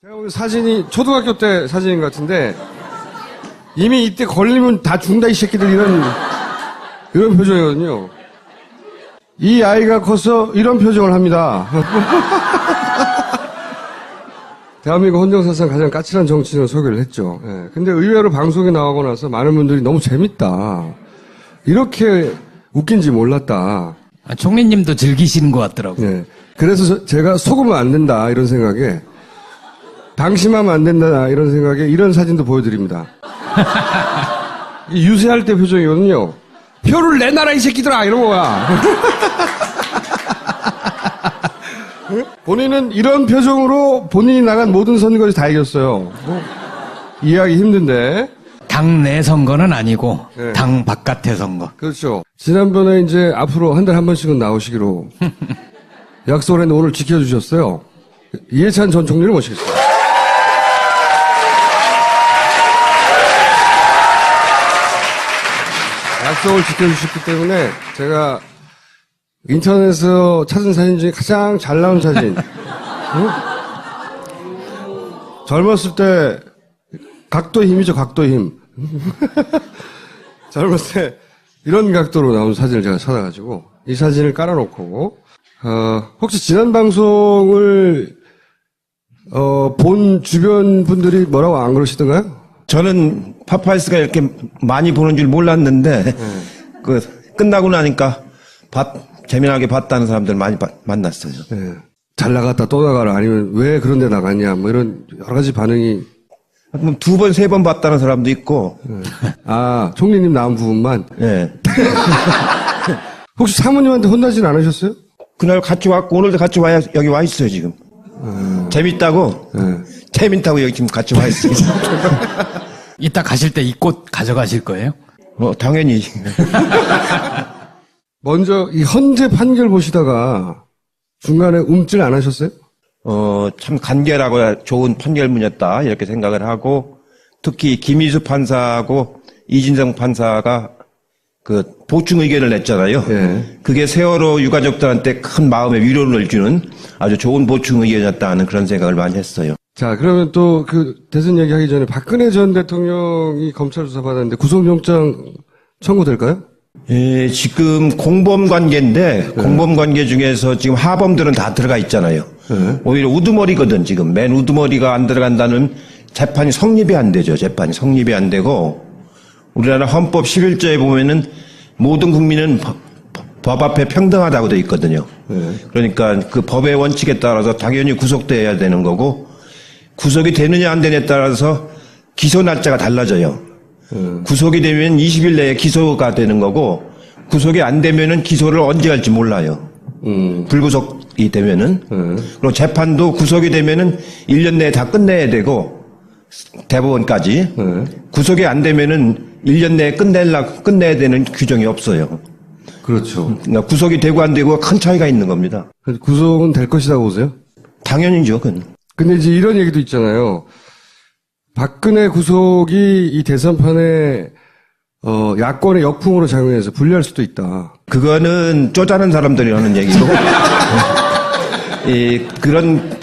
제가 보기 사진이 초등학교 때 사진인 것 같은데 이미 이때 걸리면 다 죽는다 이 새끼들 이런 표정이거든요. 이 아이가 커서 이런 표정을 합니다. 대한민국 헌정사상 가장 까칠한 정치인을 소개를 했죠. 예. 근데 의외로 방송에 나가고 나서 많은 분들이 너무 재밌다. 이렇게 웃긴지 몰랐다. 총리님도 즐기시는 것 같더라고요. 예. 그래서 제가 속으면 안 된다 이런 생각에 방심하면 안 된다 이런 생각에 이런 사진도 보여드립니다. 이 유세할 때 표정이거든요. 표를 내놔라 이 새끼들아 이런 거야. 본인은 이런 표정으로 본인이 나간 모든 선거에서 다 이겼어요. 이해하기 힘든데. 당 내 선거는 아니고 네. 당 바깥의 선거. 그렇죠. 지난번에 이제 앞으로 한 달에 한 번씩은 나오시기로 약속을 했는데 오늘 지켜주셨어요. 이해찬 전 총리를 모시겠습니다. 약속을 지켜주셨기 때문에 제가 인터넷에서 찾은 사진 중에 가장 잘 나온 사진. 응? 젊었을 때 각도의 힘이죠, 각도의 힘. 젊었을 때 이런 각도로 나온 사진을 제가 찾아가지고 이 사진을 깔아놓고 혹시 지난 방송을 본 주변 분들이 뭐라고 안 그러시던가요? 저는 파파이스가 이렇게 많이 보는 줄 몰랐는데 끝나고 나니까 재미나게 봤다는 사람들 많이 만났어요. 네. 잘 나갔다 또 나가라 아니면 왜 그런 데 나갔냐 뭐 이런 여러 가지 반응이. 그럼 2번, 3번 봤다는 사람도 있고. 네. 아, 총리님 나온 부분만. 예. 혹시 사모님한테 혼나진 않으셨어요? 그날 같이 왔고 오늘도 같이 여기 와 있어요 지금. 재밌다고. 재밌다고 여기 지금 같이 와 있어요. 이따 가실 때 이 꽃 가져가실 거예요? 당연히. 먼저 이 헌재 판결 보시다가 중간에 움찔 안 하셨어요? 참 간결하고 좋은 판결문이었다 이렇게 생각을 하고 특히 김희수 판사하고 이진성 판사가 그 보충 의견을 냈잖아요. 예. 그게 세월호 유가족들한테 큰 마음의 위로를 주는 아주 좋은 보충 의견이었다는 그런 생각을 많이 했어요. 자, 그러면 또 그 대선 얘기하기 전에 박근혜 전 대통령이 검찰 조사 받았는데 구속영장 청구될까요? 예, 지금 공범 관계인데 공범 관계 중에서 지금 하범들은 다 들어가 있잖아요. 오히려 우두머리거든 지금. 맨 우두머리가 안 들어간다는 재판이 성립이 안 되죠. 재판이 성립이 안 되고 우리나라 헌법 11조에 보면은 모든 국민은 법 앞에 평등하다고 되어 있거든요. 그러니까 그 법의 원칙에 따라서 당연히 구속돼야 되는 거고 구속이 되느냐 안 되느냐에 따라서 기소 날짜가 달라져요. 구속이 되면 20일 내에 기소가 되는 거고 구속이 안 되면은 기소를 언제 할지 몰라요. 불구속이 되면은 그리고 재판도 구속이 되면은 1년 내에 다 끝내야 되고 대법원까지 구속이 안 되면은 1년 내에 끝내야 되는 규정이 없어요. 그렇죠. 그러니까 구속이 되고 안 되고 큰 차이가 있는 겁니다. 구속은 될 것이라고 보세요? 당연히죠, 그건. 근데 이제 이런 얘기도 있잖아요. 박근혜 구속이 이 대선판에 야권의 역풍으로 작용해서 불리할 수도 있다. 그거는 쪼잔한 사람들이 하는 얘기고 그런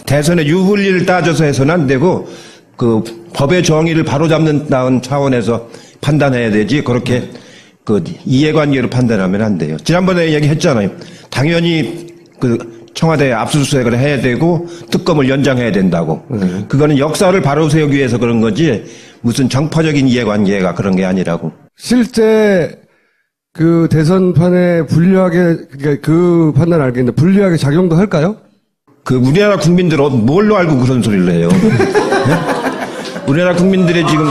대선의 유불리를 따져서 해서는 안 되고 그 법의 정의를 바로잡는다는 차원에서 판단해야 되지 그렇게 그 이해관계로 판단하면 안 돼요. 지난번에 얘기했잖아요. 당연히 그 청와대에 압수수색을 해야 되고 특검을 연장해야 된다고. 그거는 역사를 바로 세우기 위해서 그런 거지 무슨 정파적인 이해관계가 그런 게 아니라고. 실제 그 대선판에 불리하게 그러니까 그 판단 알겠는데 불리하게 작용도 할까요? 그 우리나라 국민들은 뭘로 알고 그런 소리를 해요? 네? 우리나라 국민들의 지금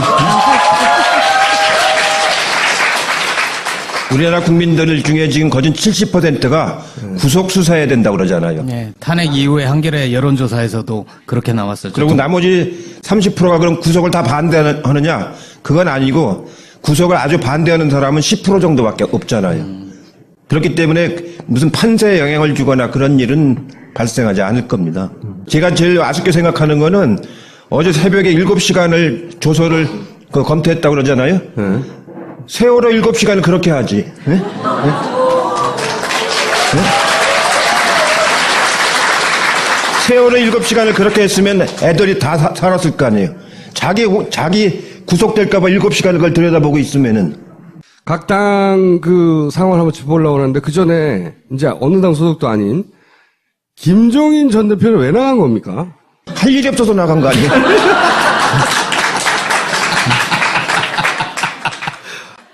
우리나라 국민들 중에 지금 거진 70%가 구속 수사해야 된다고 그러잖아요. 네, 탄핵 이후에 한겨레 여론조사에서도 그렇게 나왔었죠. 그리고 나머지 30%가 그럼 구속을 다 반대하느냐? 그건 아니고 구속을 아주 반대하는 사람은 10% 정도밖에 없잖아요. 그렇기 때문에 무슨 판세에 영향을 주거나 그런 일은 발생하지 않을 겁니다. 제가 제일 아쉽게 생각하는 거는 어제 새벽에 7시간을 조서를 검토했다고 그러잖아요. 세월호 7시간을 그렇게 하지. 네? 네? 네? 세월호 7시간을 그렇게 했으면 애들이 다 살았을 거 아니에요. 자기 구속될까봐 7시간을 그걸 들여다보고 있으면은. 각 당 그 상황을 한번 짚어보려고 하는데 그 전에 이제 어느 당 소속도 아닌 김종인 전 대표는 왜 나간 겁니까? 할 일이 없어서 나간 거 아니에요?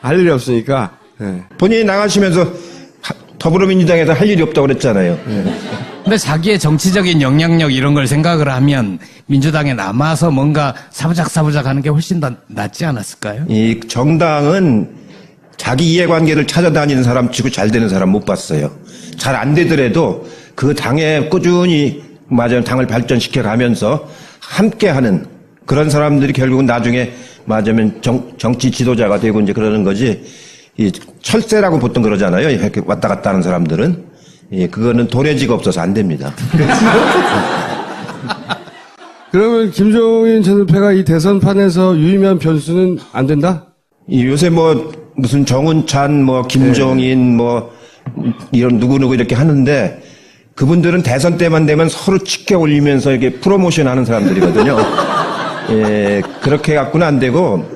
할 일이 없으니까. 네. 본인이 나가시면서 더불어민주당에서 할 일이 없다고 그랬잖아요. 근데 자기의 정치적인 영향력 이런 걸 생각을 하면 민주당에 남아서 뭔가 사부작 하는 게 훨씬 더 낫지 않았을까요? 이 정당은 자기 이해관계를 찾아다니는 사람 치고 잘 되는 사람 못 봤어요. 잘 안 되더라도 그 당에 꾸준히 맞아요. 당을 발전시켜 가면서 함께하는 그런 사람들이 결국은 나중에 맞으면 정치 지도자가 되고 이제 그러는 거지. 이 철새라고 보통 그러잖아요. 이렇게 왔다 갔다 하는 사람들은. 예, 그거는 도래지가 없어서 안 됩니다. 그러면 김종인 전 대표가 이 대선판에서 유의미한 변수는 안 된다? 이 요새 뭐 무슨 정운찬 뭐 김종인 뭐 이런 누구누구 이렇게 하는데 그분들은 대선 때만 되면 서로 치켜 올리면서 이렇게 프로모션 하는 사람들이거든요. 예, 그렇게 갖고는 안 되고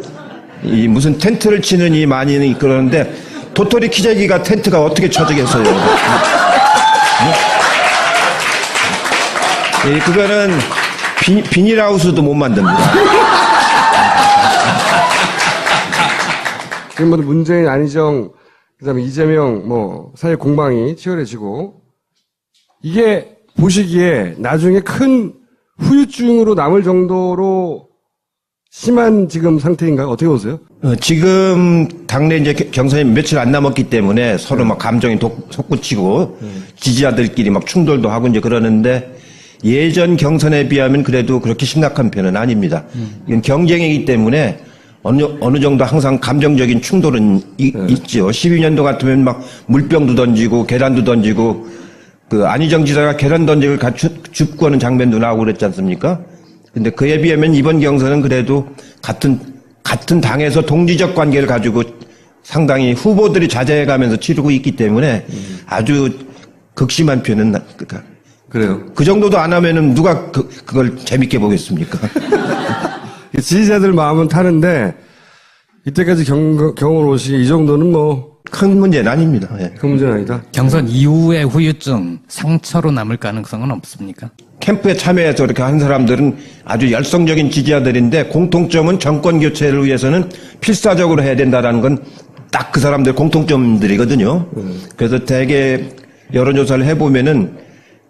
이 무슨 텐트를 치는 이 많이는 그러는데 도토리 키재기가 텐트가 어떻게 쳐지겠어요. 예, 그거는 비닐하우스도 못 만듭니다. 지금 뭐 문재인, 안희정, 그다음에 이재명 뭐 사회 공방이 치열해지고 이게 보시기에 나중에 큰 후유증으로 남을 정도로 심한 지금 상태인가요? 어떻게 보세요? 지금 당내 이제 경선이 며칠 안 남았기 때문에 서로 막 감정이 솟구치고 지지자들끼리 막 충돌도 하고 이제 그러는데 예전 경선에 비하면 그래도 그렇게 심각한 편은 아닙니다. 이건 경쟁이기 때문에 어느 정도 항상 감정적인 충돌은 있죠. 12년도 같으면 막 물병도 던지고 계란도 던지고 그 안희정 지사가 계란 던지고 줍고 하는 장면도 나오고 그랬지 않습니까? 근데 그에 비하면 이번 경선은 그래도 같은 당에서 동지적 관계를 가지고 상당히 후보들이 자제해가면서 치르고 있기 때문에 아주 극심한 표는 그래요. 그 정도도 안 하면은 누가 그걸 재밌게 보겠습니까? 지지자들 마음은 타는데 이때까지 경험을 오시기 이 정도는 뭐 큰 문제는 아닙니다. 예. 큰 문제는 아니다. 경선 이후의 후유증, 상처로 남을 가능성은 없습니까? 캠프에 참여해서 이렇게 한 사람들은 아주 열성적인 지지자들인데 공통점은 정권 교체를 위해서는 필사적으로 해야 된다라는 건 딱 그 사람들 공통점들이거든요. 그래서 대개 여론조사를 해보면은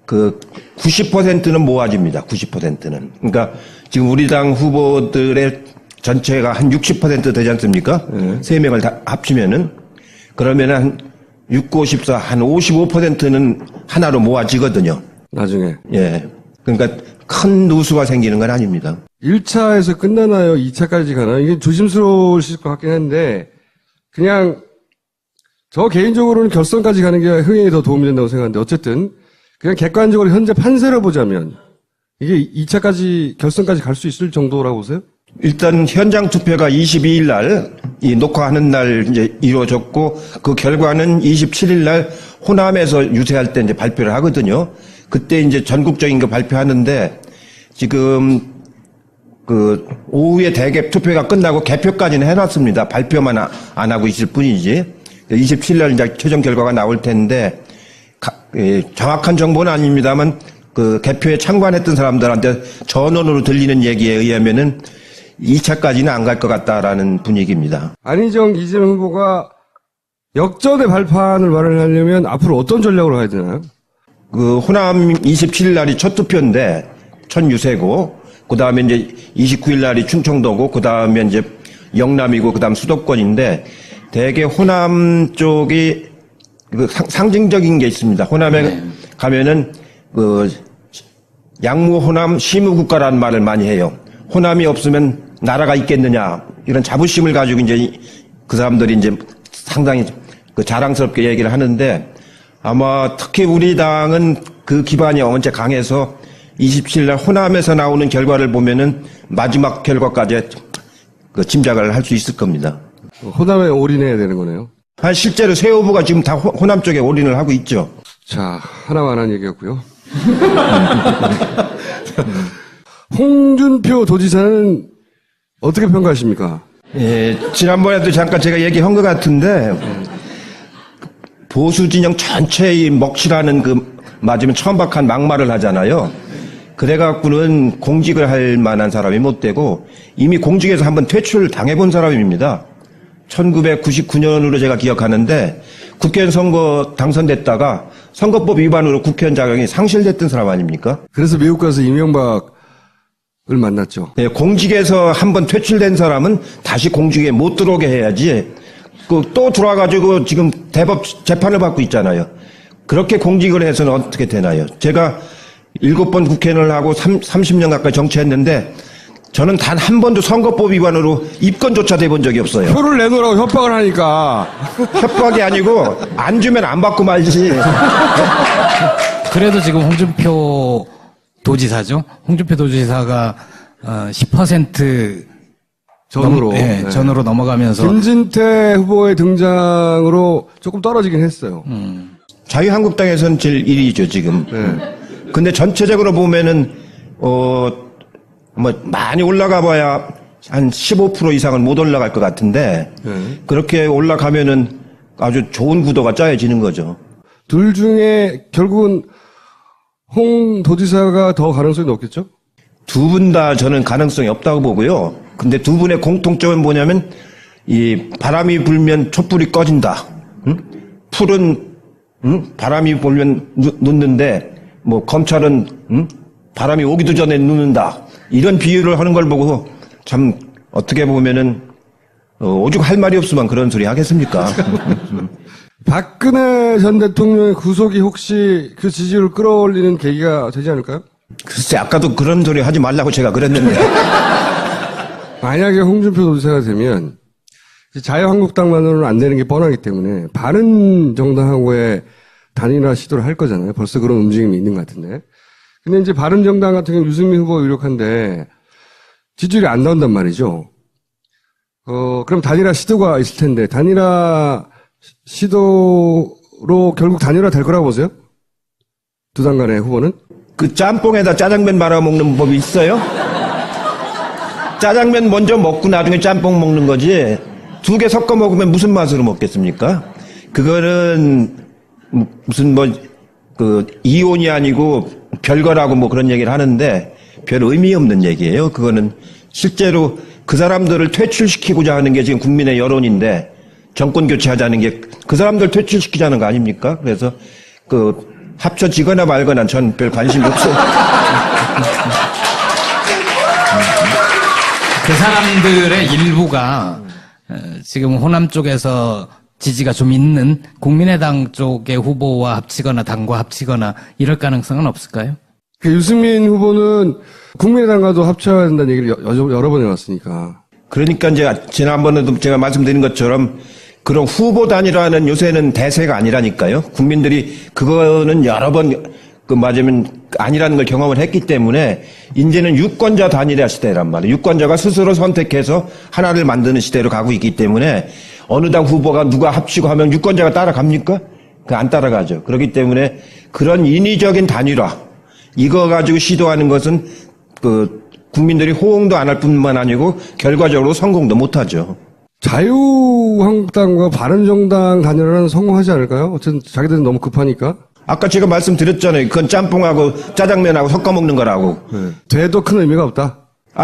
그 90%는 모아집니다. 90%는. 그러니까 지금 우리 당 후보들의 전체가 한 60% 되지 않습니까? 세 명을 다 합치면은 그러면은 한 6, 9, 14, 한 55%는 하나로 모아지거든요. 나중에. 예. 그러니까 큰 누수가 생기는 건 아닙니다. 1차에서 끝나나요? 2차까지 가나요? 이게 조심스러우실 것 같긴 한데 그냥 저 개인적으로는 결선까지 가는 게 흥행에 더 도움이 된다고 생각하는데 어쨌든 그냥 객관적으로 현재 판세를 보자면 이게 2차까지 결선까지 갈 수 있을 정도라고 보세요? 일단 현장 투표가 22일 날, 이 녹화하는 날 이제 이루어졌고, 그 결과는 27일 날 호남에서 유세할 때 이제 발표를 하거든요. 그때 이제 전국적인 거 발표하는데, 지금 그 오후에 대개 투표가 끝나고 개표까지는 해놨습니다. 발표만 안 하고 있을 뿐이지. 27일 날 이제 최종 결과가 나올 텐데, 정확한 정보는 아닙니다만, 그 개표에 참관했던 사람들한테 전원으로 들리는 얘기에 의하면은 2차까지는 안 갈 것 같다라는 분위기입니다. 안희정, 이재명 후보가 역전의 발판을 마련하려면 앞으로 어떤 전략으로 가야 되나요? 그 호남 27일 날이 첫 투표인데 첫 유세고 그 다음에 이제 29일 날이 충청도고 그 다음에 이제 영남이고 그 다음 수도권인데 대개 호남 쪽이 그 상징적인 게 있습니다. 호남에 가면은 그 양무 호남 시무국가라는 말을 많이 해요. 호남이 없으면 나라가 있겠느냐 이런 자부심을 가지고 이제 그 사람들이 이제 상당히 그 자랑스럽게 얘기를 하는데 아마 특히 우리 당은 그 기반이 언제 강해서 27일 날 호남에서 나오는 결과를 보면은 마지막 결과까지 그 짐작을 할 수 있을 겁니다. 호남에 올인해야 되는 거네요. 실제로 새 후보가 지금 다 호남 쪽에 올인을 하고 있죠. 자, 하나만 한 얘기였고요. 홍준표 도지사는 어떻게 평가하십니까? 예, 지난번에도 잠깐 제가 얘기한 것 같은데, 보수 진영 전체의 먹칠하는 그, 맞으면 천박한 막말을 하잖아요. 그래갖고는 공직을 할 만한 사람이 못 되고, 이미 공직에서 한번 퇴출 당해본 사람입니다. 1999년으로 제가 기억하는데, 국회의원 선거 당선됐다가 선거법 위반으로 국회의원 자격이 상실됐던 사람 아닙니까? 그래서 미국 가서 이명박을 만났죠. 예, 공직에서 한번 퇴출된 사람은 다시 공직에 못 들어오게 해야지, 또 들어와가지고 지금 대법 재판을 받고 있잖아요. 그렇게 공직을 해서는 어떻게 되나요? 제가 7번 국회의원을 하고 30년 가까이 정치했는데, 저는 단 한 번도 선거법 위반으로 입건조차 돼본 적이 없어요. 표를 내놓으라고 협박을 하니까. 협박이 아니고 안 주면 안 받고 말지. 그래도 지금 홍준표 도지사죠. 홍준표 도지사가 10% 전으로. 네, 전으로 넘어가면서 김진태 후보의 등장으로 조금 떨어지긴 했어요. 자유한국당에서는 제일 1위죠 지금. 네. 근데 전체적으로 보면은 뭐 많이 올라가봐야 한 15% 이상은 못 올라갈 것 같은데 그렇게 올라가면은 아주 좋은 구도가 짜여지는 거죠. 둘 중에 결국은 홍 도지사가 더 가능성이 높겠죠? 두 분 다 저는 가능성이 없다고 보고요. 근데 두 분의 공통점은 뭐냐면 이 바람이 불면 촛불이 꺼진다. 응? 풀은 바람이 불면 눕는데 뭐 검찰은 바람이 오기도 전에 눕는다. 이런 비유를 하는 걸 보고 참 어떻게 보면은 오죽 할 말이 없으면 그런 소리 하겠습니까? 박근혜 전 대통령의 구속이 혹시 그 지지율을 끌어올리는 계기가 되지 않을까요? 글쎄 아까도 그런 소리 하지 말라고 제가 그랬는데. 만약에 홍준표 도지사가 되면 자유한국당만으로는 안 되는 게 뻔하기 때문에 바른정당하고의 단일화 시도를 할 거잖아요. 벌써 그런 움직임이 있는 것 같은데. 근데 이제 바른정당 같은 경우 유승민 후보가 유력한데 지지율이 안 나온단 말이죠. 그럼 단일화 시도가 있을 텐데 단일화 시도로 결국 단일화 될 거라고 보세요? 두 당 간의 후보는? 그 짬뽕에다 짜장면 말아먹는 법이 있어요? 짜장면 먼저 먹고 나중에 짬뽕 먹는 거지 두 개 섞어 먹으면 무슨 맛으로 먹겠습니까? 그거는 무슨 이혼이 아니고 별거라고 뭐 그런 얘기를 하는데 별 의미 없는 얘기예요. 그거는 실제로 그 사람들을 퇴출시키고자 하는 게 지금 국민의 여론인데 정권 교체하자는 게 그 사람들 퇴출시키자는 거 아닙니까? 그래서 합쳐지거나 말거나 전 별 관심이 없어요. 그 사람들의 일부가 지금 호남 쪽에서 지지가 좀 있는 국민의당 쪽의 후보와 합치거나 당과 합치거나 이럴 가능성은 없을까요? 유승민 후보는 국민의당과도 합쳐야 된다는 얘기를 여러 번 해왔으니까. 그러니까 이제 지난번에도 제가 말씀드린 것처럼 그런 후보 단일화는 요새는 대세가 아니라니까요. 국민들이 그거는 여러 번 맞으면 아니라는 걸 경험을 했기 때문에 이제는 유권자 단일화 시대란 말이에요. 유권자가 스스로 선택해서 하나를 만드는 시대로 가고 있기 때문에 어느 당 후보가 누가 합치고 하면 유권자가 따라갑니까? 안 따라가죠. 그렇기 때문에 그런 인위적인 단일화 이거 가지고 시도하는 것은 국민들이 호응도 안 할 뿐만 아니고 결과적으로 성공도 못하죠. 자유한국당과 바른정당 단일화는 성공하지 않을까요? 어쨌든 자기들은 너무 급하니까. 아까 제가 말씀드렸잖아요. 그건 짬뽕하고 짜장면하고 섞어 먹는 거라고. 네. 돼도 큰 의미가 없다.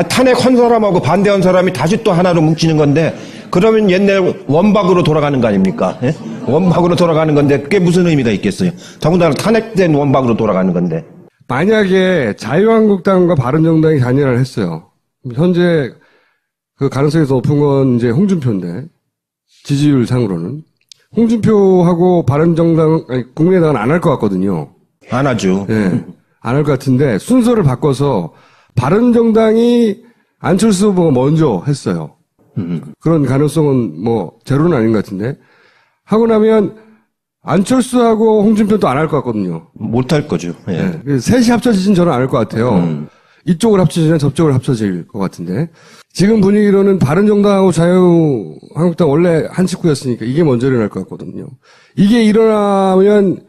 탄핵한 사람하고 반대한 사람이 다시 또 하나로 뭉치는 건데 그러면 옛날 원박으로 돌아가는 거 아닙니까? 예? 원박으로 돌아가는 건데 그게 무슨 의미가 있겠어요? 더군다나 탄핵된 원박으로 돌아가는 건데. 만약에 자유한국당과 바른정당이 단일화를 했어요. 현재 그 가능성이 더 높은 건 이제 홍준표인데 지지율 상으로는 홍준표하고 바른정당 국민의당은 안 할 것 같거든요. 안 하죠. 예, 안 할 것 같은데 순서를 바꿔서 바른정당이 안철수 후보가 먼저 했어요. 그런 가능성은 뭐 제로는 아닌 것 같은데 하고 나면 안철수하고 홍준표도 안 할 것 같거든요. 못 할 거죠. 예. 예. 셋이 합쳐지진 저는 않을 것 같아요. 이쪽을 합쳐지냐 저쪽을 합쳐질 것 같은데 지금 분위기로는 바른정당하고 자유한국당 원래 한 식구였으니까 이게 먼저 일어날 것 같거든요. 이게 일어나면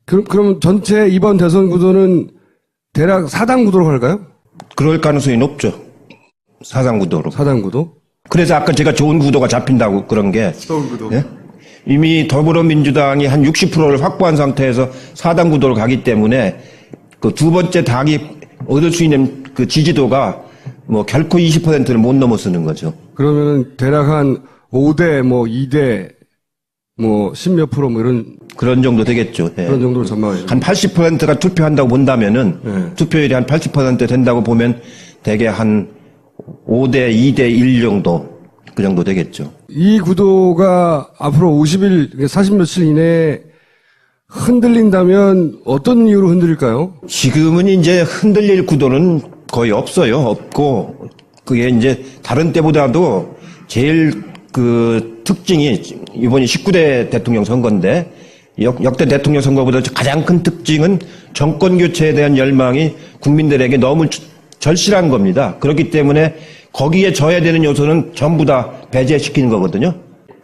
그럼 전체 이번 대선 구도는 대략 4당 구도로 갈까요? 그럴 가능성이 높죠. 사당 구도로. 4당 구도? 그래서 아까 제가 좋은 구도가 잡힌다고 그런 게 좋은 구도. 예? 이미 더불어민주당이 한 60%를 확보한 상태에서 4당 구도로 가기 때문에 그 두 번째 당이 얻을 수 있는 그 지지도가 뭐 결코 20%를 못 넘어서는 거죠. 그러면은 대략 한 5대, 뭐 2대, 뭐 10몇 프로 뭐 이런 그런 정도 되겠죠. 예. 그런 정도로 전망해요. 한 80%가 투표한다고 본다면은 네. 투표율이 한 80% 된다고 보면 대개 한 5대 2대 1 정도 그 정도 되겠죠. 이 구도가 앞으로 50일, 40며칠 이내에 흔들린다면 어떤 이유로 흔들릴까요? 지금은 이제 흔들릴 구도는 거의 없어요. 없고 그게 이제 다른 때보다도 제일 그 특징이 이번이 19대 대통령 선거인데 역대 대통령 선거보다 가장 큰 특징은 정권 교체에 대한 열망이 국민들에게 너무 절실한 겁니다. 그렇기 때문에 거기에 져야 되는 요소는 전부 다 배제시키는 거거든요.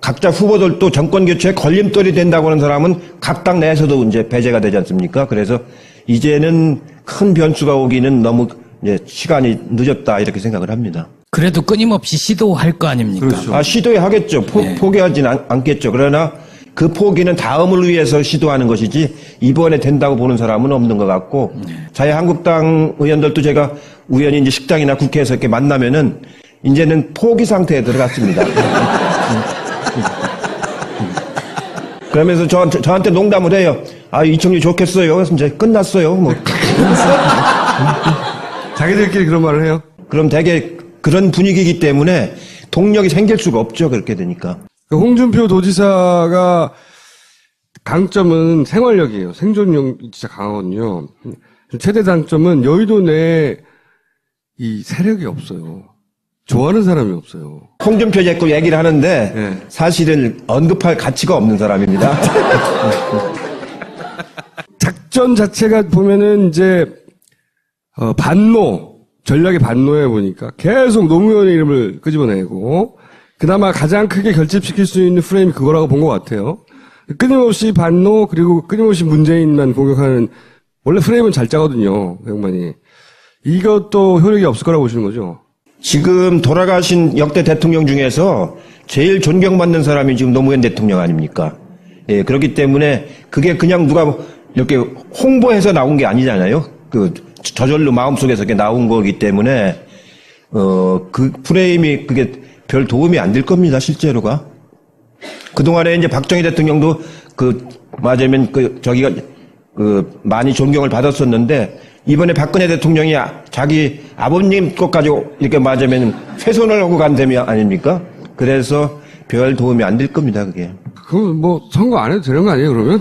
각자 후보들도 정권 교체에 걸림돌이 된다고 하는 사람은 각 당 내에서도 이제 배제가 되지 않습니까? 그래서 이제는 큰 변수가 오기는 너무 이제 시간이 늦었다 이렇게 생각을 합니다. 그래도 끊임없이 시도할 거 아닙니까? 그렇죠. 시도해 하겠죠. 포기하지는 않겠죠. 그러나 그 포기는 다음을 위해서 시도하는 것이지 이번에 된다고 보는 사람은 없는 것 같고 자유한국당 의원들도 제가 우연히 이제 식당이나 국회에서 이렇게 만나면은 이제는 포기 상태에 들어갔습니다. 그러면서 저한테 농담을 해요. 이청유 좋겠어요. 그래서 이제 끝났어요. 뭐. 자기들끼리 그런 말을 해요? 그럼 되게 그런 분위기이기 때문에 동력이 생길 수가 없죠. 그렇게 되니까. 홍준표 도지사가 강점은 생활력이에요. 생존력이 진짜 강하거든요. 최대 단점은 여의도 내에 이 세력이 없어요. 좋아하는 사람이 없어요. 홍준표 자꾸 얘기를 하는데 네. 사실은 언급할 가치가 없는 사람입니다. 작전 자체가 보면은 이제 반노 전략의 반노에 보니까 계속 노무현의 이름을 끄집어내고 그나마 가장 크게 결집시킬 수 있는 프레임이 그거라고 본 것 같아요. 끊임없이 반노 그리고 끊임없이 문재인만 공격하는 원래 프레임은 잘 짜거든요. 양반이 이것도 효력이 없을 거라고 보시는 거죠. 지금 돌아가신 역대 대통령 중에서 제일 존경받는 사람이 지금 노무현 대통령 아닙니까? 예, 그렇기 때문에 그게 그냥 누가 이렇게 홍보해서 나온 게 아니잖아요. 그 저절로 마음속에서 이렇게 나온 거기 때문에 그 프레임이 그게 별 도움이 안 될 겁니다, 실제로가. 그동안에 이제 박정희 대통령도 맞으면 저기가 많이 존경을 받았었는데 이번에 박근혜 대통령이 자기 아버님 것 가지고 이렇게 맞으면 훼손을 하고 간 셈이 아닙니까? 그래서 별 도움이 안 될 겁니다, 그게. 그럼 뭐 선거 안 해도 되는 거 아니에요, 그러면?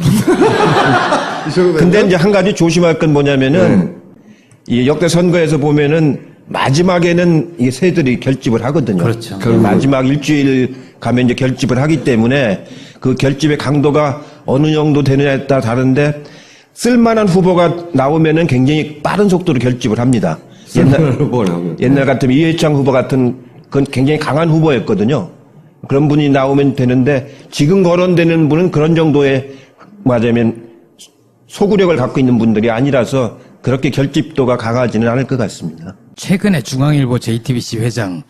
근데 이제 한 가지 조심할 건 뭐냐면은 이 역대 선거에서 보면은 마지막에는 이 새들이 결집을 하거든요. 그렇죠. 마지막 일주일 가면 이제 결집을 하기 때문에 그 결집의 강도가 어느 정도 되느냐에 따라 다른데 쓸만한 후보가 나오면은 굉장히 빠른 속도로 결집을 합니다. 옛날 같으면 이해창 후보 같은 그건 굉장히 강한 후보였거든요. 그런 분이 나오면 되는데 지금 거론되는 분은 그런 정도의 맞으면 소구력을 갖고 있는 분들이 아니라서 그렇게 결집도가 강하지는 않을 것 같습니다. 최근에 중앙일보 JTBC 회장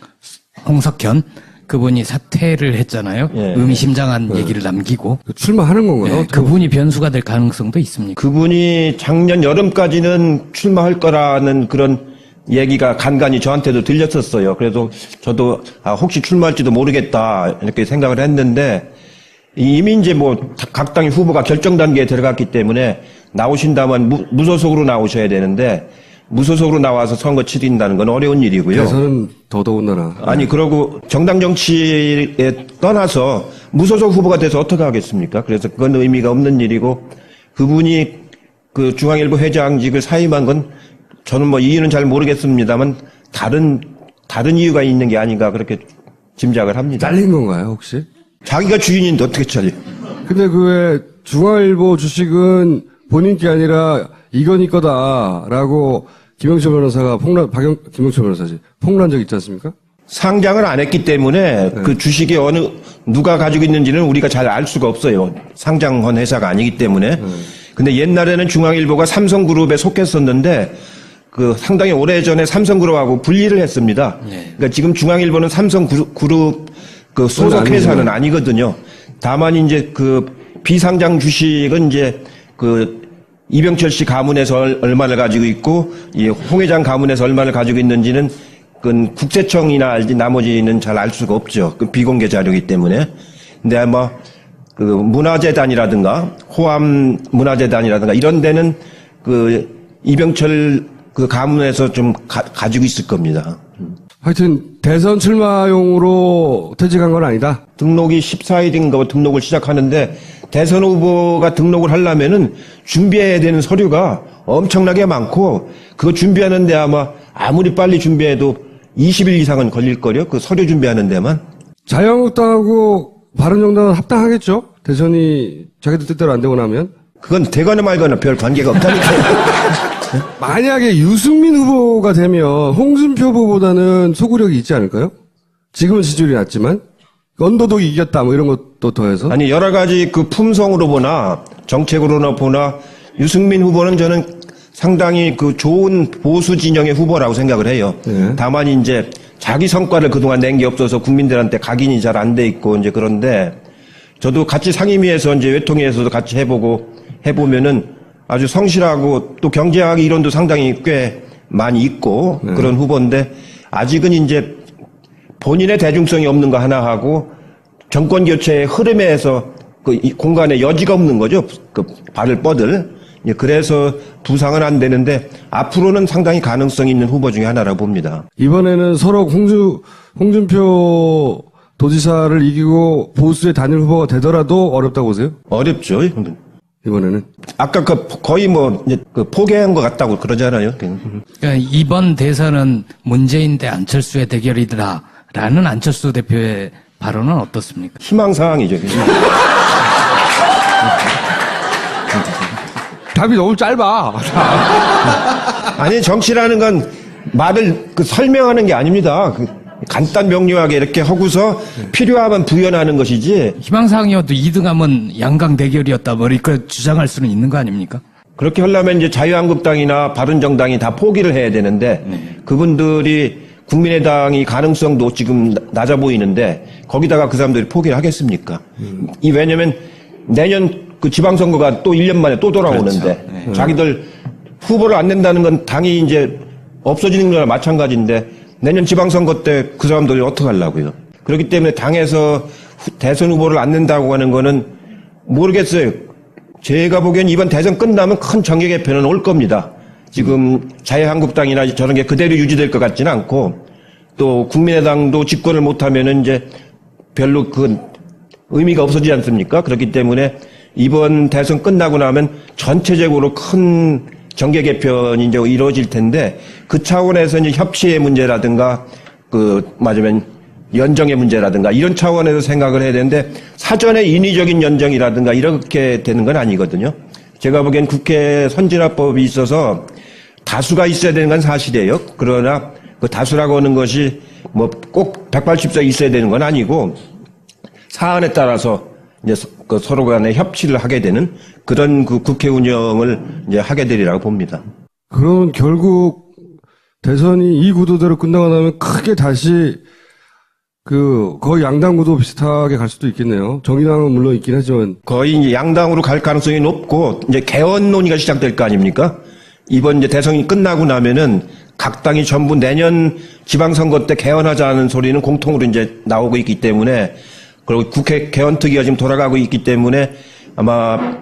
홍석현 그분이 사퇴를 했잖아요. 예. 의미심장한 얘기를 남기고 출마하는 건가요? 예, 그분이 변수가 될 가능성도 있습니까? 그분이 작년 여름까지는 출마할 거라는 그런 얘기가 간간히 저한테도 들렸었어요. 그래서 저도 혹시 출마할지도 모르겠다 이렇게 생각을 했는데 이미 이제 뭐 각 당의 후보가 결정 단계에 들어갔기 때문에 나오신다면 무소속으로 나오셔야 되는데 무소속으로 나와서 선거 치른다는 건 어려운 일이고요. 대선은 더더군다나. 아니 그러고 정당 정치에 떠나서 무소속 후보가 돼서 어떻게 하겠습니까? 그래서 그건 의미가 없는 일이고 그분이 그 중앙일보 회장직을 사임한 건 저는 뭐 이유는 잘 모르겠습니다만 다른 이유가 있는 게 아닌가 그렇게 짐작을 합니다. 잘린 건가요, 혹시? 자기가 주인인데 어떻게 잘려? 근데 왜 중앙일보 주식은 본인 게 아니라 이건희 거다라고 김영철 변호사가 김영철 변호사지 폭로한 적 있지 않습니까? 상장을 안 했기 때문에 그 주식이 누가 가지고 있는지는 우리가 잘 알 수가 없어요. 상장한 회사가 아니기 때문에. 근데 옛날에는 중앙일보가 삼성그룹에 속했었는데 그 상당히 오래전에 삼성그룹하고 분리를 했습니다. 그러니까 지금 중앙일보는 삼성그룹 그 소속 회사는 아니거든요. 다만 이제 그 비상장 주식은 이제 그 이병철 씨 가문에서 얼마를 가지고 있고 이 홍 회장 가문에서 얼마를 가지고 있는지는 그건 국세청이나 알지 나머지는 잘 알 수가 없죠. 그 비공개 자료이기 때문에. 근데 아마 그 문화재단이라든가 호암 문화재단이라든가 이런 데는 그 이병철 그 가문에서 좀 가지고 있을 겁니다. 하여튼 대선 출마용으로 퇴직한 건 아니다. 등록이 14일인가 등록을 시작하는데 대선 후보가 등록을 하려면은 준비해야 되는 서류가 엄청나게 많고 그거 준비하는데 아마 아무리 빨리 준비해도 20일 이상은 걸릴걸요? 그 서류 준비하는 데만. 자유한국당하고 바른정당은 합당하겠죠? 대선이 자기들 뜻대로 안 되고 나면. 그건 되거나 말거나 별 관계가 없다니까요. 만약에 유승민 후보가 되면 홍준표 후보보다는 소구력이 있지 않을까요? 지금은 지지율이 낮지만 언더독이 이겼다 뭐 이런 것도 더해서. 아니 여러 가지 그 품성으로 보나 정책으로나 보나 유승민 후보는 저는 상당히 그 좋은 보수 진영의 후보라고 생각을 해요. 네. 다만 이제 자기 성과를 그동안 낸 게 없어서 국민들한테 각인이 잘 안 돼 있고 이제 그런데 저도 같이 상임위에서 이제 외통위에서도 같이 해보면은 아주 성실하고 또 경제학 이론도 상당히 꽤 많이 있고 그런 후보인데 아직은 이제 본인의 대중성이 없는 거 하나 하고 정권 교체의 흐름에서 그 이 공간에 여지가 없는 거죠. 그 발을 뻗을. 그래서 부상은 안 되는데 앞으로는 상당히 가능성이 있는 후보 중에 하나라고 봅니다. 이번에는 서로 홍준표 도지사를 이기고 보수의 단일 후보가 되더라도 어렵다고 보세요? 어렵죠. 이번에는. 아까 그 거의 뭐 이제 그 포기한 것 같다고 그러잖아요. 그러니까 이번 대선은 문재인 대 안철수의 대결이다라는 안철수 대표의 발언은 어떻습니까? 희망사항이죠. 답이 너무 짧아. 아니 정치라는 건 말을 그 설명하는 게 아닙니다. 그 간단 명료하게 이렇게 하고서 필요하면 부연하는 것이지. 희망사항이어도 2등하면 양강 대결이었다 뭐 이렇게 주장할 수는 있는 거 아닙니까? 그렇게 하려면 이제 자유한국당이나 바른정당이 다 포기를 해야 되는데 그분들이 국민의당이 가능성도 지금 낮아 보이는데 거기다가 그 사람들이 포기를 하겠습니까? 왜냐면 내년 그 지방선거가 또 1년 만에 또 돌아오는데 그렇죠. 자기들 후보를 안 낸다는 건 당이 이제 없어지는 거나 마찬가지인데 내년 지방선거 때 그 사람들이 어떻게 하려고요? 그렇기 때문에 당에서 대선 후보를 안 낸다고 하는 거는 모르겠어요. 제가 보기엔 이번 대선 끝나면 큰 정계 개편은 올 겁니다. 지금 자유한국당이나 저런 게 그대로 유지될 것 같지는 않고 또 국민의당도 집권을 못하면은 이제 별로 그 의미가 없어지지 않습니까? 그렇기 때문에 이번 대선 끝나고 나면 전체적으로 큰 정계 개편이 이제 이루어질 텐데 그 차원에서 이제 협치의 문제라든가 그 맞으면 연정의 문제라든가 이런 차원에서 생각을 해야 되는데 사전에 인위적인 연정이라든가 이렇게 되는 건 아니거든요. 제가 보기엔 국회 선진화법이 있어서 다수가 있어야 되는 건 사실이에요. 그러나 그 다수라고 하는 것이 뭐 꼭 180석 있어야 되는 건 아니고 사안에 따라서 이제 그 서로 간에 협치를 하게 되는 그런 그 국회 운영을 이제 하게 되리라고 봅니다. 그럼 결국 대선이 이 구도대로 끝나고 나면 크게 다시 거의 양당 구도 비슷하게 갈 수도 있겠네요. 정의당은 물론 있긴 하지만. 거의 이제 양당으로 갈 가능성이 높고 이제 개헌 논의가 시작될 거 아닙니까? 이번 이제 대선이 끝나고 나면은 각 당이 전부 내년 지방선거 때 개헌하자는 소리는 공통으로 이제 나오고 있기 때문에 그리고 국회 개헌특위가 지금 돌아가고 있기 때문에 아마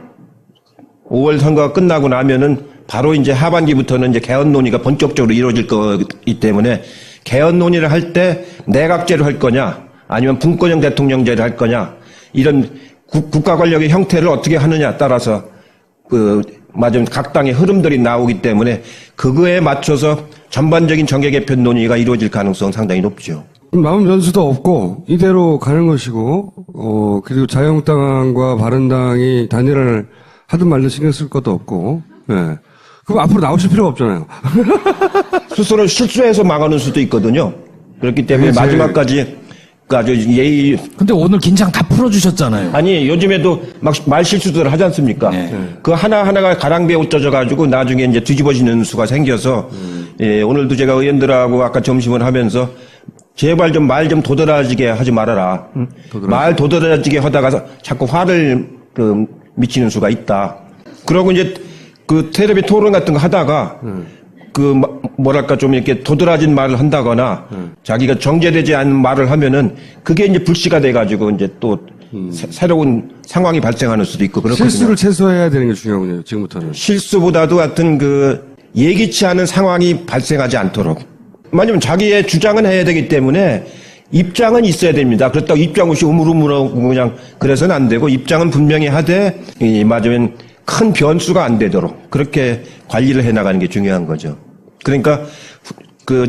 5월 선거가 끝나고 나면은 바로 이제 하반기부터는 이제 개헌 논의가 본격적으로 이루어질 거기 때문에 개헌 논의를 할 때 내각제로 할 거냐 아니면 분권형 대통령제를 할 거냐 이런 국가 권력의 형태를 어떻게 하느냐 따라서 맞으면 각 당의 흐름들이 나오기 때문에 그거에 맞춰서 전반적인 정계 개편 논의가 이루어질 가능성은 상당히 높죠. 남은 변수도 없고 이대로 가는 것이고 그리고 자유한국당과 바른당이 단일화를 하든 말든 신경 쓸 것도 없고 예. 그럼 앞으로 나오실 필요가 없잖아요. 스스로 실수해서 망하는 수도 있거든요. 그렇기 때문에 마지막까지 그 아주 예의. 근데 오늘 긴장 다 풀어주셨잖아요. 아니, 요즘에도 막 말 실수들 하지 않습니까? 그 하나하나가 가랑비에 옷젖어가지고 나중에 이제 뒤집어지는 수가 생겨서, 예, 오늘도 제가 의원들하고 아까 점심을 하면서 제발 좀 말 좀 도드라지게 하지 말아라. 말 도드라지게 하다가 자꾸 화를 미치는 수가 있다. 그러고 이제 그 텔레비 토론 같은 거 하다가 뭐랄까 좀 이렇게 도드라진 말을 한다거나 자기가 정제되지 않은 말을 하면은 그게 이제 불씨가 돼가지고 이제 또 새로운 상황이 발생하는 수도 있고 그렇거든요. 실수를 최소화해야 되는 게 중요하군요. 지금부터는. 실수보다도 하여튼 예기치 않은 상황이 발생하지 않도록. 왜냐면 자기의 주장은 해야 되기 때문에 입장은 있어야 됩니다. 그렇다고 입장 없이 우물우물하고 그냥 그래서는 안 되고 입장은 분명히 하되 맞으면 큰 변수가 안 되도록 그렇게 관리를 해 나가는 게 중요한 거죠. 그러니까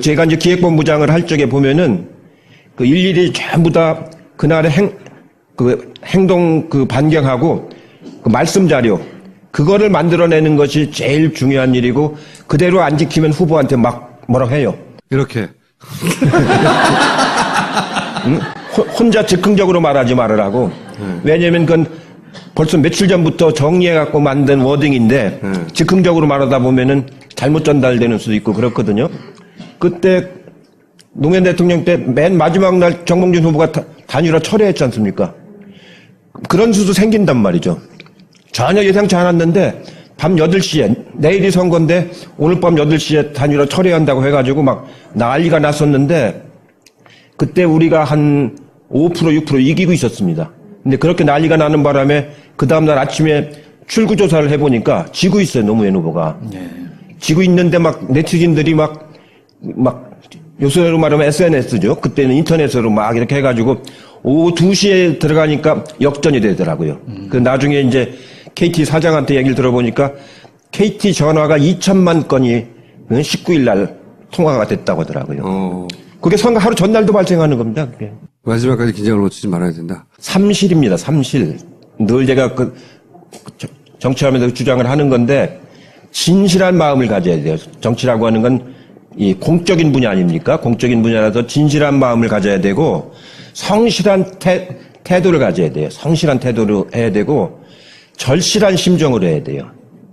제가 이제 기획본부장을 할 적에 보면은 일일이 전부 다 그날의 행동 반경하고 말씀 자료 그거를 만들어내는 것이 제일 중요한 일이고 그대로 안 지키면 후보한테 막 뭐라고 해요. 이렇게. 혼자 즉흥적으로 말하지 말으라고. 왜냐면 그건 벌써 며칠 전부터 정리해갖고 만든 워딩인데 즉흥적으로 말하다 보면은 잘못 전달되는 수도 있고 그렇거든요. 그때 노무현 대통령 때 맨 마지막 날 정봉준 후보가 단일화 철회했지 않습니까? 그런 수도 생긴단 말이죠. 전혀 예상치 않았는데 밤 8시에 내일이 선거인데 오늘 밤 8시에 단일화 철회한다고 해가지고 막 난리가 났었는데 그때 우리가 한 5% 6% 이기고 있었습니다. 근데 그렇게 난리가 나는 바람에 그 다음날 아침에 출구조사를 해보니까 지고 있어요, 노무현 후보가. 지고 있는데 막 네티즌들이 막 요새로 말하면 SNS죠. 그때는 인터넷으로 막 이렇게 해가지고 오후 2시에 들어가니까 역전이 되더라고요. 그 나중에 이제 KT 사장한테 얘기를 들어보니까 KT 전화가 2천만 건이 19일 날 통화가 됐다고 하더라고요. 그게 선거 하루 전날도 발생하는 겁니다. 그게. 마지막까지 긴장을 놓치지 말아야 된다. 삼실입니다. 삼실. 늘 제가 정치하면서 주장을 하는 건데 진실한 마음을 가져야 돼요. 정치라고 하는 건 이 공적인 분야 아닙니까? 공적인 분야라서 진실한 마음을 가져야 되고 성실한 태도를 가져야 돼요. 성실한 태도로 해야 되고 절실한 심정으로 해야 돼요.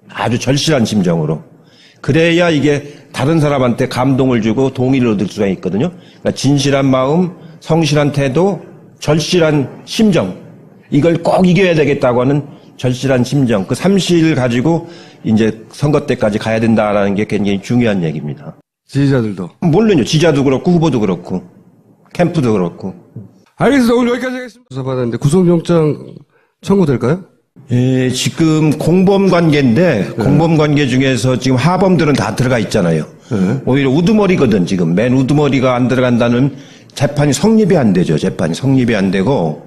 아주 절실한 심정으로. 그래야 이게 다른 사람한테 감동을 주고 동의를 얻을 수가 있거든요. 그러니까 진실한 마음, 성실한 태도, 절실한 심정. 이걸 꼭 이겨야 되겠다고 하는 절실한 심정. 그 삼실을 가지고 이제 선거 때까지 가야 된다라는 게 굉장히 중요한 얘기입니다. 지지자들도. 물론요. 지지자도 그렇고 후보도 그렇고 캠프도 그렇고. 알겠습니다. 오늘 여기까지 하겠습니다. 조사받았는데 구속영장 청구될까요? 예, 지금 공범 관계인데 공범 관계 중에서 지금 하범들은 다 들어가 있잖아요. 오히려 우두머리거든 지금. 맨 우두머리가 안 들어간다는 재판이 성립이 안 되죠. 재판이 성립이 안 되고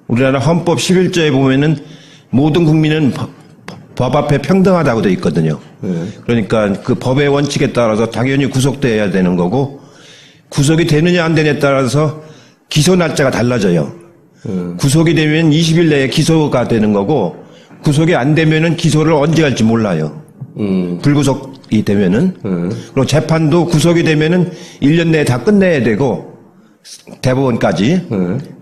우리나라 헌법 11조에 보면은 모든 국민은 법 앞에 평등하다고 돼 있거든요. 그러니까 그 법의 원칙에 따라서 당연히 구속돼야 되는 거고 구속이 되느냐 안 되느냐에 따라서 기소 날짜가 달라져요. 구속이 되면 20일 내에 기소가 되는 거고 구속이 안 되면은 기소를 언제 할지 몰라요. 불구속이 되면은. 그리고 재판도 구속이 되면은 1년 내에 다 끝내야 되고 대법원까지.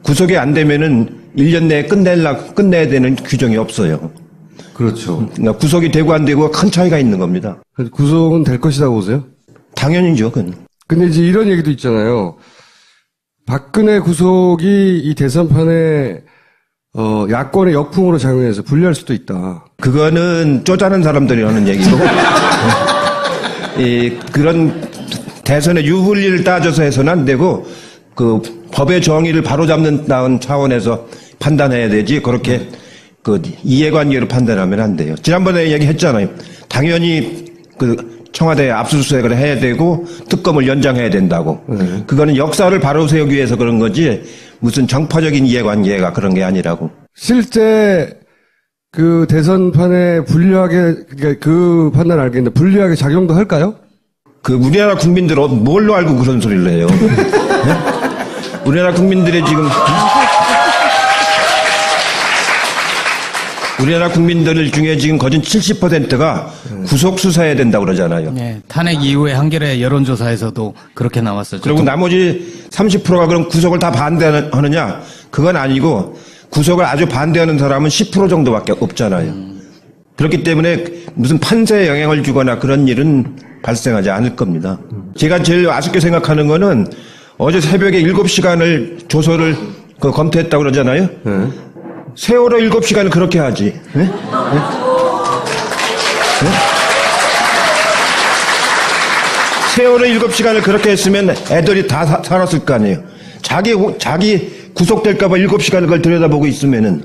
구속이 안 되면은 1년 내에 끝내야 되는 규정이 없어요. 그렇죠. 그러니까 구속이 되고 안 되고 큰 차이가 있는 겁니다. 구속은 될 것이라고 보세요? 당연히죠, 그건. 근데 이제 이런 얘기도 있잖아요. 박근혜 구속이 이 대선판에 야권의 역풍으로 작용해서 불리할 수도 있다. 그거는 쪼자는 사람들이 하는 얘기고 그런 대선의 유불리를 따져서 해서는 안 되고 그 법의 정의를 바로잡는다는 차원에서 판단해야 되지 그렇게 그 이해관계로 판단하면 안 돼요. 지난번에 얘기했잖아요. 당연히 그 청와대에 압수수색을 해야 되고 특검을 연장해야 된다고. 그거는 역사를 바로 세우기 위해서 그런 거지 무슨 정파적인 이해관계가 그런 게 아니라고. 실제 그 대선판에 불리하게 그러니까 그 판단 알겠는데 불리하게 작용도 할까요? 그 우리나라 국민들 뭘로 알고 그런 소리를 해요? 네? 우리나라 국민들의 지금 우리나라 국민들 중에 지금 거진 70%가 구속 수사해야 된다고 그러잖아요. 네, 탄핵 이후에 한겨레 여론조사에서도 그렇게 나왔었죠. 그리고 나머지 30%가 그럼 구속을 다 반대하느냐? 그건 아니고 구속을 아주 반대하는 사람은 10% 정도밖에 없잖아요. 그렇기 때문에 무슨 판세에 영향을 주거나 그런 일은 발생하지 않을 겁니다. 제가 제일 아쉽게 생각하는 거는 어제 새벽에 7시간을 조서를 검토했다고 그러잖아요. 세월호 7시간을 그렇게 하지. 네? 네? 네? 세월호 7시간을 그렇게 했으면 애들이 다 살았을 거 아니에요. 자기 구속될까봐 7시간을 그걸 들여다보고 있으면은.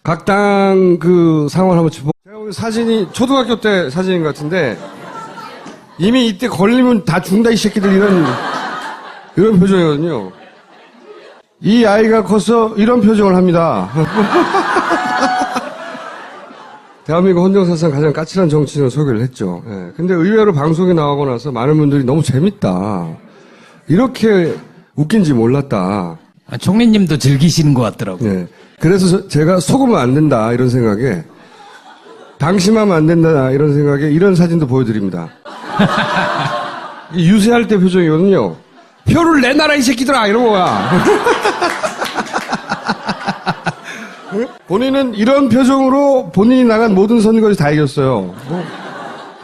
각 당 그 상황을 한번 짚어. 제가 오늘 사진이 초등학교 때 사진인 것 같은데, 이미 이때 걸리면 다 죽는다, 이 새끼들, 이런 표정이거든요. 이 아이가 커서 이런 표정을 합니다. 대한민국 헌정사상 가장 까칠한 정치인을 소개를 했죠. 예. 근데 의외로 방송에 나오고 나서 많은 분들이 너무 재밌다. 이렇게 웃긴지 몰랐다. 총리님도 즐기시는 것 같더라고요. 예. 그래서 제가 속으면 안 된다, 이런 생각에, 방심하면 안 된다, 이런 생각에 이런 사진도 보여드립니다. 이 유세할 때 표정이거든요. 표를 내놔라, 이 새끼들아! 이런 거야. 본인은 이런 표정으로 본인이 나간 모든 선거에서 다 이겼어요.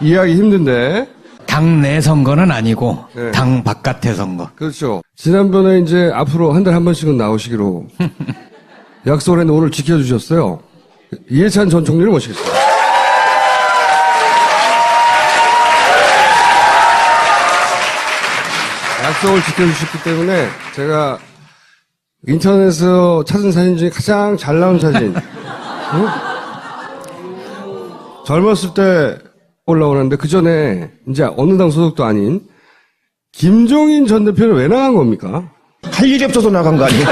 이해하기 힘든데. 당 내 선거는 아니고 네. 당 바깥의 선거. 그렇죠. 지난번에 이제 앞으로 한 달에 한 번씩은 나오시기로 약속을 했는데 오늘 지켜주셨어요. 이해찬 전 총리를 모시겠습니다. 약속을 지켜주셨기 때문에 제가 인터넷에서 찾은 사진 중에 가장 잘 나온 사진. 응? 젊었을 때 올라오는데 그 전에 이제 어느 당 소속도 아닌 김종인 전 대표는 왜 나간 겁니까? 할 일이 없어서 나간 거 아니에요?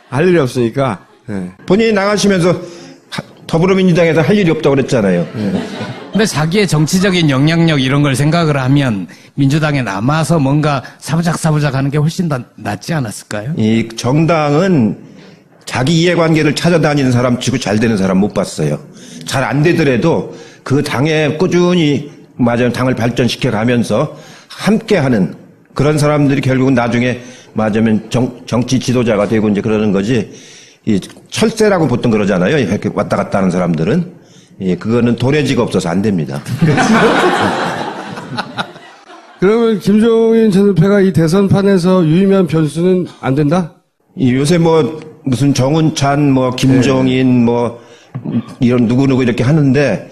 할 일이 없으니까. 네. 본인이 나가시면서 더불어민주당에서 할 일이 없다고 그랬잖아요. 근데 자기의 정치적인 영향력 이런 걸 생각을 하면 민주당에 남아서 뭔가 사부작사부작 하는 게 훨씬 더 낫지 않았을까요? 이 정당은 자기 이해관계를 찾아다니는 사람 치고 잘 되는 사람 못 봤어요. 잘 안 되더라도 그 당에 꾸준히 맞아요 당을 발전시켜 가면서 함께하는 그런 사람들이 결국은 나중에 맞으면 정치 지도자가 되고 이제 그러는 거지. 이 철새라고 보통 그러잖아요. 이렇게 왔다 갔다 하는 사람들은. 예, 그거는 도래지가 없어서 안 됩니다. 그러면 김종인 전 대표가 이 대선판에서 유의미한 변수는 안 된다? 이 요새 뭐 무슨 정운찬 뭐 김종인 뭐 이런 누구누구 이렇게 하는데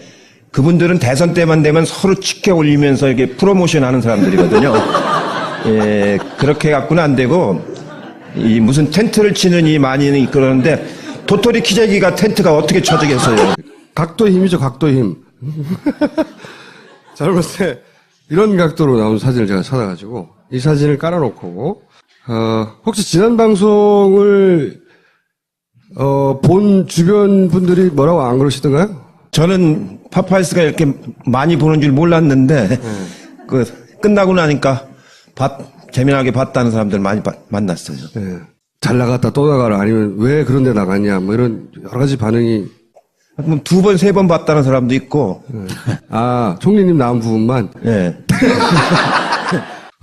그분들은 대선 때만 되면 서로 치켜 올리면서 이렇게 프로모션 하는 사람들이거든요. 예, 그렇게 갖고는 안 되고 이 무슨 텐트를 치는 이 많이 그러는데 도토리 키재기가 텐트가 어떻게 쳐지겠어요? 각도의 힘이죠, 각도의 힘. 젊었을 때 이런 각도로 나온 사진을 제가 찾아가지고 이 사진을 깔아놓고 혹시 지난 방송을 본 주변 분들이 뭐라고 안 그러시던가요? 저는 파파이스가 이렇게 많이 보는 줄 몰랐는데 그 끝나고 나니까 재미나게 봤다는 사람들 많이 만났어요. 네. 잘 나갔다 또 나가라 아니면 왜 그런 데 나갔냐 뭐 이런 여러 가지 반응이 2번, 3번 봤다는 사람도 있고. 아 총리님 나온 부분만 예.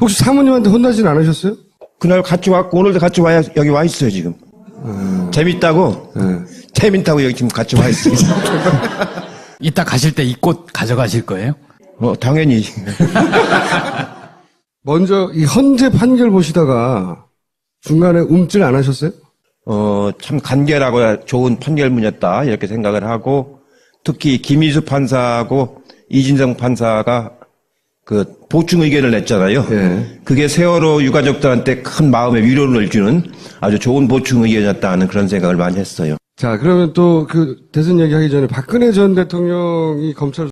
혹시 사모님한테 혼나진 않으셨어요? 그날 같이 왔고 오늘도 같이 여기 와 있어요 지금. 재밌다고. 재밌다고 여기 지금 같이 와 있어요. 이따 가실 때 이 꽃 가져가실 거예요? 당연히. 먼저 이 헌재 판결 보시다가 중간에 움찔 안 하셨어요? 참 간결하고 좋은 판결문이었다 이렇게 생각을 하고 특히 김희수 판사하고 이진성 판사가 그 보충 의견을 냈잖아요. 예. 그게 세월호 유가족들한테 큰 마음의 위로를 주는 아주 좋은 보충 의견이었다는 그런 생각을 많이 했어요. 자 그러면 또 그 대선 얘기하기 전에 박근혜 전 대통령이 검찰